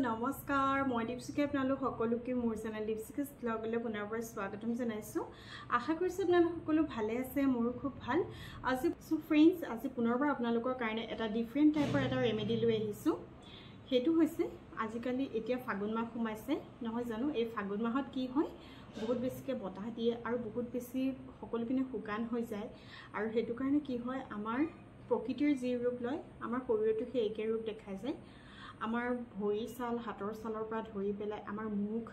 নমস্কাৰ মই দীপশিখা আপোনালোক সকলোকে মোৰ চেনেল দীপশিখাস ব্লগলৈ পুনৰবাৰ স্বাগতম জনাইছো আশা কৰিছো আপোনালোক সকলো ভালে আছে মোৰো খুব ভাল আজি ফ্ৰেন্ডছ আজি পুনৰবাৰ আপোনালোকৰ কাৰণে এটা ডিফাৰেন্ট টাইপৰ এটা ৰেমেডি লৈ আহিছো হেতু হৈছে আজিকালি এতিয়া ফাগুন মাহ সোমাইছে নহয় জানো এই ফাগুন মাহত কি হয় বহুত বেছিকে বতাহ দিয়ে আৰু বহুত বেছি সকলোপিনে শুকান হৈ যায় আৰু হেতু কাৰণে কি হয় আমাৰ প্ৰকৃতিৰ যি ৰূপ লয় আমাৰ শৰীৰটো সেই একে ৰূপ দেখায় যায় আমাৰ ভৰি ছাল হাতৰ ছালৰ পৰা ধৰি পেলাই আমাৰ মুখ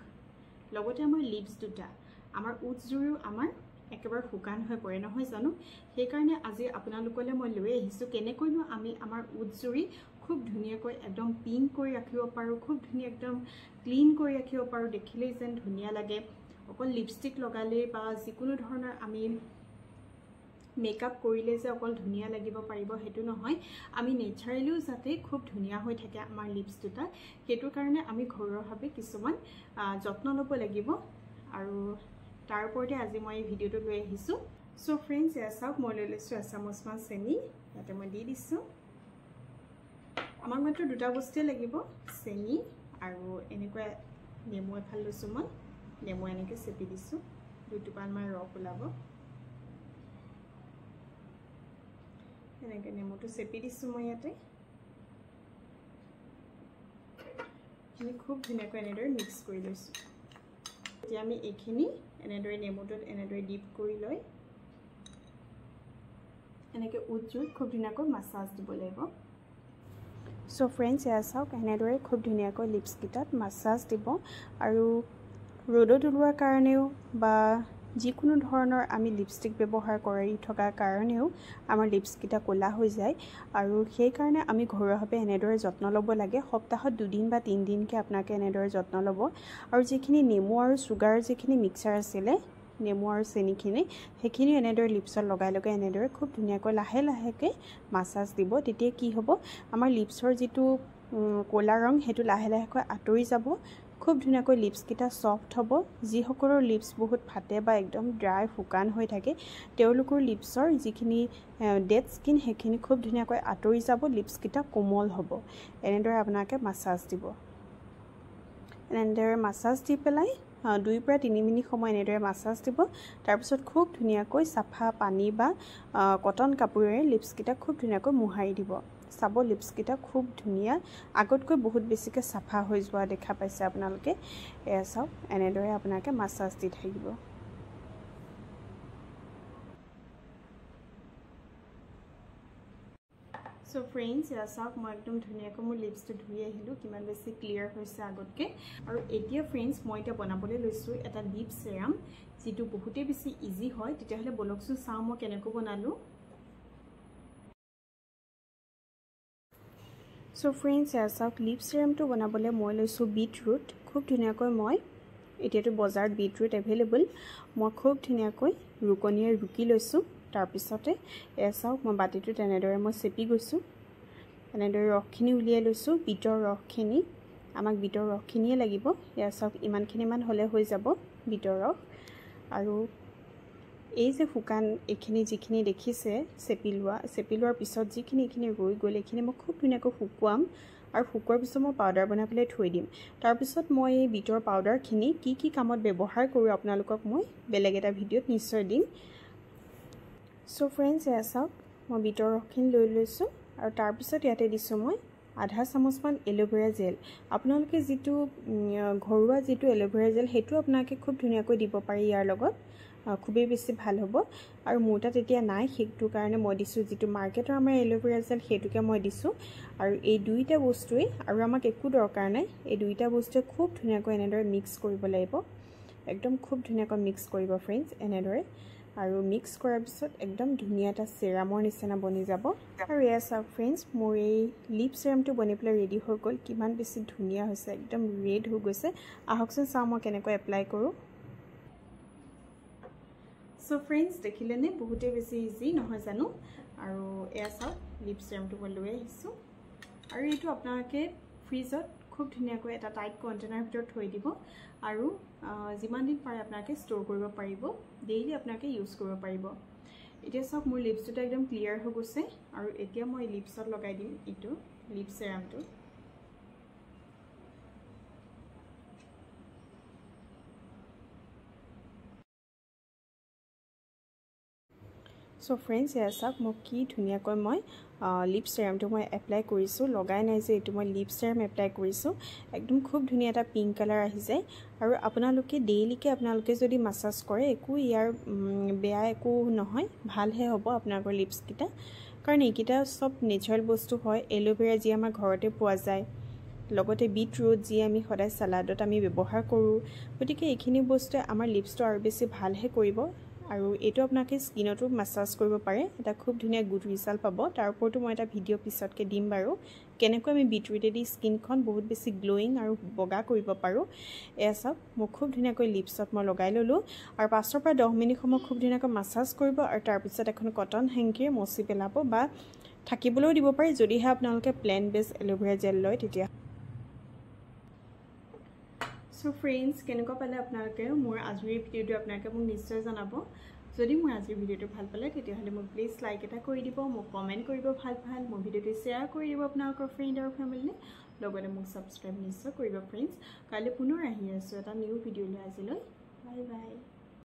লগতে আমাৰ লিপছ দুটা আমাৰ উৎজুৰিও আমাৰ একেবাৰে শুকান হৈ পৰে নহয় জানো সেই কাৰণে আজি আপোনালোকলৈ মই লৈ আহিছো কেনেকৈনো আমি আমাৰ উৎজুৰি খুব ধুনীয়াকৈ একদম পিংক কৰি ৰাখিব পাৰো খুব ধুনীয়া একদম ক্লিন কৰি ৰাখিব পাৰো দেখিলেই যেন ধুনীয়া লাগে অকল লিপষ্টিক লগালে বা যিকোনো ধৰণৰ আমি মেকআপ কৰিলে যে অকল ধুনীয়া লাগিব পাৰিব হেতু নহয় আমি নেচাৰেলিও যাতে খুব ধুনীয়া হৈ থাকে আমাৰ লিপছ দুটা হেতুৰ কাৰণে আমি ঘৰুৱাভাৱে কিছুমান যত্ন ল'ব লাগিব আৰু তাৰ ওপৰতে আজি মই এই ভিডিওটো লৈ আহিছো সো ফ্ৰেন্ডছ এয়া চাওক মই লৈ লৈছো এচামুচমান চেনি ইয়াতে মই দি দিছো আমাক মাত্ৰ দুটা বস্তুৱে লাগিব চেনি আৰু এনেকুৱা নেমু এফাল লৈছো মই নেমু এনেকৈ চেপি দিছো দুটুপালমান ৰস ওলাব এনেকৈ নেমুটো চেপি দিছো মই ইয়াতে আমি খুব ধুনীয়াকৈ এনেদৰে মিক্স কৰি লৈছো এতিয়া আমি এইখিনি এনেদৰে নেমুটোত এনেদৰে ডিপ কৰি লৈ এনেকৈ উৎজুৰিত খুব ধুনীয়াকৈ মাছাজ দিব লাগিব সো ফ্ৰেন্ডছ এয়া চাওক এনেদৰে খুব ধুনীয়াকৈ লিপছ কিটাত মাছাজ দিব আৰু ৰ'দত ওলোৱাৰ কাৰণেও বা যিকোনো ধৰণৰ আমি লিপষ্টিক ব্যৱহাৰ কৰি থকা কাৰণেও আমাৰ লিপছ কিটা ক'লা হৈ যায় আৰু সেই কাৰণে আমি ঘৰুৱাভাৱে এনেদৰে যত্ন ল'ব লাগে সপ্তাহত 2 দিন বা 3 দিনকৈ আপোনাকে এনেদৰে যত্ন ল'ব আৰু যিখিনি নেমু আৰু সুগাৰ যিখিনি মিক্সাৰ আছিলে নেমু আৰু চেনিখিনি সেইখিনি এনেদৰে লিপছত লগাই লগাই এনেদৰে খুব ধুনীয়াকৈ লাহে লাহেকৈ মাছাজ দিব তেতিয়া কি হ'ব আমাৰ লিপছৰ যিটো ক'লা ৰং সেইটো লাহে লাহেকৈ আঁতৰি যাব খুব ধুনীয়াকৈ লিপছ কিটা সফট হ'ব যিসকলৰ লিপছ বহুত ফাটে বা একদম ড্ৰাই শুকান হৈ থাকে তেওঁলোকৰ লিপছৰ যিখিনি ডেড স্কিন সেইখিনি খুব ধুনীয়াকৈ আঁতৰি যাব লিপছ কিটা কোমল হ'ব এনেদৰে আপোনাকে মাছাজ দিব এনেদৰে মাছাজ দি পেলাই 2 পৰা 3 মিনিট সময় এনেদৰে মাছাজ দিব তাৰ পিছত খুব ধুনীয়াকৈ সাফা পানী বা কটন কাপোৰেৰে লিপছ কিটা খুব ধুনীয়াকৈ মোহাৰি দিব চাব লিপছ কিটা খুব ধুনীয়া আগতকৈ বহুত বেছিকৈ সাফা হৈ যোৱা দেখা পাইছে আপোনালোকে এয়া চাওক এনেদৰে আপোনাকে মাছাজ দি থাকিব সো ফ্ৰেন্ডছ এয়া চাওক মই একদম ধুনীয়াকৈ মোৰ লিপছটো ধুই আহিলোঁ কিমান বেছি ক্লিয়াৰ হৈছে আগতকৈ আৰু এতিয়া ফ্ৰেন্ডছ মই এতিয়া বনাবলৈ লৈছোঁ এটা লিপ চেৰাম যিটো বহুতেই বেছি ইজি হয় তেতিয়াহ'লে বলকচোন চাওঁ মই কেনেকৈ বনালোঁ সো ফ্ৰেন্ডছ এয়া চাওক লিপ চেৰামটো বনাবলৈ মই লৈছোঁ বিটৰুট খুব ধুনীয়াকৈ মই এতিয়াতো বজাৰত বিটৰুট এভেইলেবল মই খুব ধুনীয়াকৈ ৰুকনিয়ে ৰুকি লৈছোঁ তাৰপিছতে এয়া চাওক মই বাতিটোত এনেদৰে মই চেপি গৈছোঁ এনেদৰে ৰসখিনি উলিয়াই লৈছোঁ বিটৰ ৰসখিনি আমাক বিটৰ ৰসখিনিয়ে লাগিব এয়া চাওক ইমানখিনিমান হ'লে হৈ যাব বিটৰ ৰস আৰু এই যে শুকান এইখিনি যিখিনি দেখিছে চেপি লোৱাৰ পিছত যিখিনি এইখিনি ৰৈ গ'ল এইখিনি মই খুব ধুনীয়াকৈ শুকুৱাম আৰু শুকুৱাৰ পিছত মই পাউডাৰ বনাই পেলাই থৈ দিম তাৰপিছত মই এই বিটৰ পাউডাৰখিনি কি কামত ব্যৱহাৰ কৰোঁ আপোনালোকক মই বেলেগ এটা ভিডিঅ'ত নিশ্চয় দিম সো ফ্ৰেন্ডছ এয়া চাওক মই বিটৰ ৰসখিনি লৈ লৈছোঁ আৰু তাৰপিছত ইয়াতে দিছোঁ মই আধা চামুচমান এল'ভেৰা জেল আপোনালোকে যিটো ঘৰুৱা যিটো এল'ভেৰা জেল সেইটো আপোনালোকে খুব ধুনীয়াকৈ দিব পাৰি ইয়াৰ লগত খুবেই বেছি ভাল হ'ব আৰু মোৰ তাত এতিয়া নাই সেইটো কাৰণে মই দিছোঁ যিটো মাৰ্কেটৰ আমাৰ এল'ভেৰা জেল সেইটোকে মই দিছোঁ আৰু এই দুইটা বস্তুৱেই আৰু আমাক একো দৰকাৰ নাই এই দুইটা বস্তুৱে খুব ধুনীয়াকৈ এনেদৰে মিক্স কৰিব লাগিব একদম খুব ধুনীয়াকৈ মিক্স কৰিব ফ্ৰেন্ডছ এনেদৰে আৰু মিক্স কৰাৰ পিছত একদম ধুনীয়া এটা চেৰামৰ নিচিনা বনি যাব আৰু এয়া চাওক ফ্ৰেন্ডছ মোৰ এই লিপ চেৰামটো বনি পেলাই ৰেডি হৈ গ'ল কিমান বেছি ধুনীয়া হৈছে একদম ৰেড হৈ গৈছে আহকচোন চাওঁ মই কেনেকৈ এপ্লাই কৰোঁ সো ফ্ৰেন্ডছ দেখিলেনে বহুতেই বেছি ইজি নহয় জানো আৰু এয়া চাওক লিপ চেৰামটো মই লৈ আহিছোঁ আৰু এইটো আপোনালোকে ফ্ৰিজত খুব ধুনীয়াকৈ এটা টাইট কণ্টেইনাৰ ভিতৰত থৈ দিব আৰু যিমান দিন পাৰে আপোনালোকে ষ্ট'ৰ কৰিব পাৰিব ডেইলি আপোনালোকে ইউজ কৰিব পাৰিব এতিয়া চাওক মোৰ লিপছটো একদম ক্লিয়াৰ হৈ গৈছে আৰু এতিয়া মই লিপছত লগাই দিম এইটো লিপ চেৰামটো সো ফ্ৰেণ্ডছ এয়া চাওক মই কি ধুনীয়াকৈ মই লিপ সেৰামটো মই এপ্লাই কৰিছোঁ লগাই নাই যে এইটো মই লিপ সেৰাম এপ্লাই কৰিছোঁ একদম খুব ধুনীয়া এটা পিংক কালাৰ আহি যায় আৰু আপোনালোকে ডেইলিকে আপোনালোকে যদি মাসাজ কৰে একো ইয়াৰ বেয়া একো নহয় ভালহে হ'ব আপোনালোকৰ লিপছ কিটা কাৰণ এইকিটা সব নেচাৰেল বস্তু হয় এলোভেৰা যি আমাৰ ঘৰতে পোৱা যায় লগতে বিটৰুট যি আমি সদায় সালাডত আমি ব্যৱহাৰ কৰোঁ গতিকে এইখিনি বস্তুৱে আমাৰ লিপছটো আৰু বেছি ভালহে কৰিব আৰু এটো আপোনাকে স্কিনটো মাসাজ কৰিব পাৰে এটা খুব ধুনীয়া গুড ৰিজাল্ট পাব তাৰ ওপৰতো মই এটা ভিডিও পিছতকে দিম বাৰু কেনেকৈ আমি বিটৰুটেদি স্কিনখন বহুত বেছি গ্লোইং আৰু বগা কৰিব পাৰো এয়া সব মই খুব ধুনীয়াকৈ লিপছত মই লগাই ললো আৰু 5 পৰা 10 মিনিট সময় খুব ধুনীয়াকৈ মাসাজ কৰিব আৰু তাৰ পিছত এখন কটন হেংকিৰে মচি পেলাব বা থাকিবলৈও দিব পাৰি যদিহে আপোনালোকে প্লেন বেছ এলোভেৰা জেল লয় তেতিয়া সো ফ্ৰেণ্ডছ কেনেকুৱা পালে আপোনালোকে মোৰ আজিৰ ভিডিওটো আপোনালোকে মোক নিশ্চয় জনাব যদি মোৰ আজিৰ ভিডিওটো ভাল পালে তেতিয়াহলে মোক প্লিজ লাইক এটা কৰি দিব মোক কমেন্ট কৰিব ভাল মোৰ ভিডিওটো শেয়াৰ কৰি দিব আপোনালোকৰ ফ্ৰেণ্ড আৰু ফ্যামিলি লগতে মোক সাবস্ক্ৰাইব নিশ্চয় কৰিব ফ্ৰেণ্ডছ কাইলৈ পুনৰ আহি আছো এটা নিউ ভিডিও লৈ আজিলৈ বাই বাই